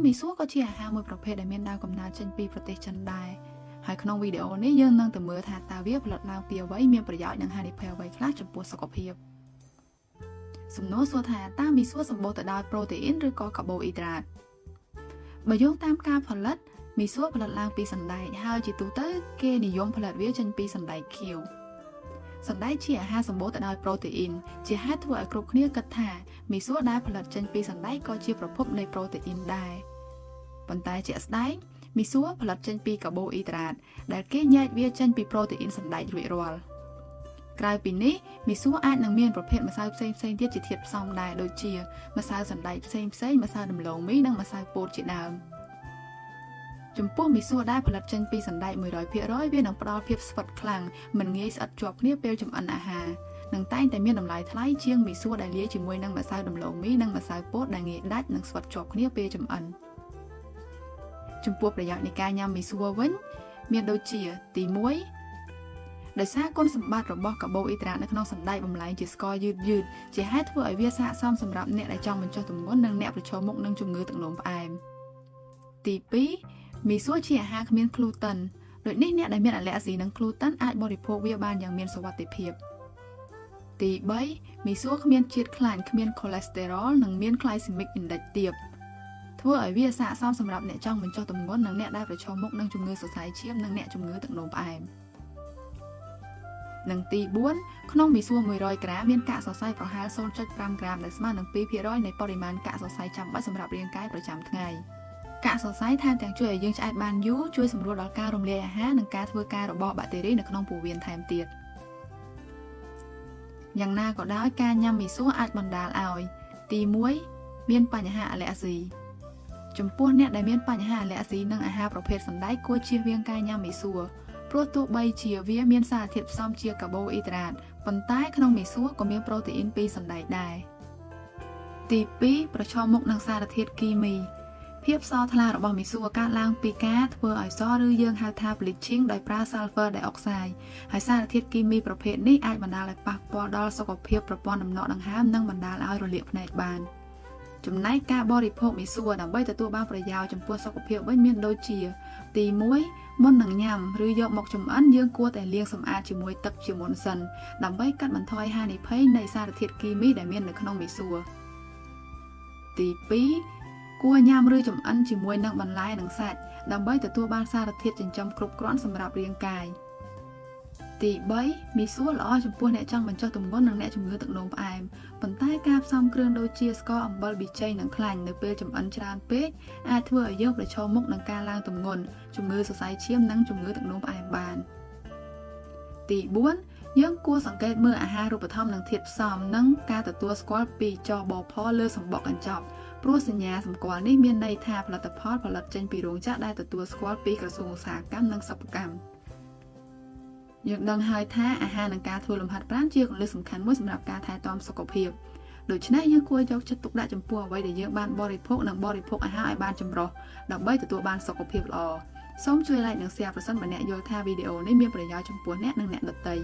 មីសួរក៏ជាអាហារមួយប្រភេទដែលមានដើមកំណើតចេញពីប្រទេសចិនដែរហើយក្នុងវីដេអូនេះយើងនឹងទៅមើលថាតើវាផលិតឡើងពីអ្វីមានប្រយោជន៍និងហានិភ័យអ្វីខ្លះចំពោះសុខភាពសំណួរសួរថាតើមីសួរសម្បូរទៅដោយប្រូតេអ៊ីនឬក៏កាបូអ៊ីដ្រាតបើយោងតាមការផលិតមីសួរផលិតឡើងពីសណ្តែកហើយជាទូទៅគេនិយមផលិតវាចេញពីសណ្តែកខៀវសណ្តែកជាអាហារសម្បូរទៅដោយប្រូតេអ៊ីនជាហេតុធ្វើឲ្យគ្រប់គ្នាគិតថាមីសួរដែលផលិតចេញពីសណ្តែកក៏ជាប្រភពនៃប្រូតេអ៊ីនដែរប៉ុន្តែជាក់ស្ដែងមីសួរផលិតចេញពីកាបូអ៊ីដ្រាតដែលគេញែកវាចេញពីប្រូតេអ៊ីនសណ្តែករួចរាល់ក្រៅពីនេះមីសួរអាចនឹងមានប្រភេទម្សៅផ្សេងៗទៀតជាធាតុផ្សំដែរដូចជាម្សៅសណ្តែកផ្សេងៗម្សៅដំឡូងមីនិងម្សៅពោតជាដើមចំពោះមីសួរដែលផលិតចេញពីសណ្តែក 100% វានឹងផ្ដល់ភាពស្វិតខ្លាំងមិនងាយស្អិតជាប់គ្នាពេលចម្អិនអាហារនិងតែងតែមានតម្លៃថ្លៃជាងមីសួរដែលលាយជាមួយនឹងម្សៅដំឡូងមីនិងម្សៅពោតដែលងាយដាច់និងស្វិតជាប់គ្នាពេលចម្អិនចំពោះប្រយោជន៍នៃការញ៉ាំមីសួរវិញមានដូចជាទី1ដោយសារគុណសម្បត្តិរបស់កាបូអ៊ីដ្រាតនៅក្នុងសណ្តែកបំលែងជាស្ករយឺតជាហេតុធ្វើឲ្យវាស័ក្តិសមសម្រាប់អ្នកដែលចង់បញ្ចុះទម្ងន់និងអ្នកប្រឈមមុខនឹងជំងឺទឹកនោមផ្អែមទី2មីសួរជាអាហារគ្មានក្លូតិនដូចនេះអ្នកដែលមានអាឡែហ្ស៊ីនឹងក្លូតិនអាចបរិភោគវាបានយ៉ាងមានសុវត្ថិភាពទី3មីសួរគ្មានជាតិខ្លាញ់គ្មានខូឡេស្តេរ៉ុលនិងមាន glycemic index ទាបធ្វើឲ្យវាស័ក្តិសមសម្រាប់អ្នកចង់បញ្ចុះទម្ងន់និងអ្នកដែលប្រឈមមុខនឹងជំងឺសរសៃឈាមនិងអ្នកជំងឺទឹកនោមផ្អែមនិងទី4ក្នុងមីសួរ100ក្រាមមានកាកសរសៃប្រហែល 0.5 ក្រាមដែលស្មើនឹង 2% នៃបរិមាណកាកសរសៃចាំបាច់សម្រាប់រាងកាយប្រចាំថ្ងៃកាកសរសៃថែមទាំងជួយឲ្យយើងឆ្អែតបានយូរជួយសម្រួលដល់ការរំលាយអាហារនិងការធ្វើការរបស់បាក់តេរីនៅក្នុងពោះវៀនថែមទៀតយ៉ាងណាក៏ដោយការញ៉ាំមីសួរអាចបណ្ដាលឲ្យទី1មានបញ្ហាអាឡែហ្ស៊ីចំពោះអ្នកដែលមានបញ្ហាអាឡែហ្ស៊ីនឹងអាហារប្រភេទសណ្តែកគួរជៀសវាងការញ៉ាំមីសួរព្រោះទោះបីជាវាមានសារធាតុផ្សំជាកាបូអ៊ីដ្រាតប៉ុន្តែក្នុងមីសួរក៏មានប្រូតេអ៊ីនពីសណ្តែកដែរទី2ប្រឈមមុខនឹងសារធាតុគីមីភាពសថ្លារបស់មីសួរកើតឡើងពីការធ្វើឲ្យសឬយើងហៅថា bleaching ដោយប្រើ sulfur dioxide ហើយសារធាតុគីមីប្រភេទនេះអាចបណ្ដាលឲ្យប៉ះពាល់ដល់សុខភាពប្រព័ន្ធដំណក់ដង្ហើមនិងបណ្ដាលឲ្យរលាកភ្នែកបានចំណែកការបរិភោគមីសួរដើម្បីទទួលបានប្រយោជន៍ចំពោះសុខភាពវិញមានដូចជាទី1មុននឹងញ៉ាំឬយកមកចម្អិនយើងគួរតែលាងសម្អាតជាមួយទឹកជាមុនសិនដើម្បីកាត់បន្ថយហានិភ័យនៃសារធាតុគីមីដែលមាននៅក្នុងមីសួរទី2គួរញ៉ាំឬចម្អិនជាមួយនឹងបន្លែនិងសាច់ដើម្បីទទួលបានសារធាតុចិញ្ចឹមគ្រប់គ្រាន់សម្រាប់រាងកាយទី3មីសួរល្អចំពោះអ្នកចង់បញ្ចុះទម្ងន់និងអ្នកជំងឺទឹកនោមផ្អែមប៉ុន្តែការផ្សំគ្រឿងដូចជាស្ករអំបិលប៊ីចេងនិងខ្លាញ់នៅពេលចម្អិនច្រើនពេកអាចធ្វើឲ្យយើងប្រឈមមុខនឹងការឡើងទម្ងន់ជំងឺសរសៃឈាមនិងជំងឺទឹកនោមផ្អែមបានទី4យើងគួរសង្កេតមើលអាហារូបត្ថម្ភនិងធាតុផ្សំនិងការទទួលស្គាល់ពីចបផលើសំបកកញ្ចប់ព្រោះសញ្ញាសម្គាល់នេះមានន័យថាផលិតផលផលិតចេញពីរោងចក្រដែលទទួលស្គាល់ពីក្រសួងឧស្សាហកម្មនិងសិប្បកម្មយើងដឹងហើយថាអាហារនិងការធ្វើលំហាត់ប្រាណជាគន្លឹះសំខាន់មួយសម្រាប់ការថែទាំសុខភាពដូច្នេះយើងគួរយកចិត្តទុកដាក់ចំពោះអ្វីដែលយើងបានបរិភោគនិងបរិភោគអាហារឲ្យបានចម្រុះដើម្បីទទួលបានសុខភាពល្អសូមជួយ like និង share ប្រសិនបើអ្នកយល់ថាវីដេអូនេះមានប្រយោជន៍ចំពោះអ្នកនិងអ្នកដទៃ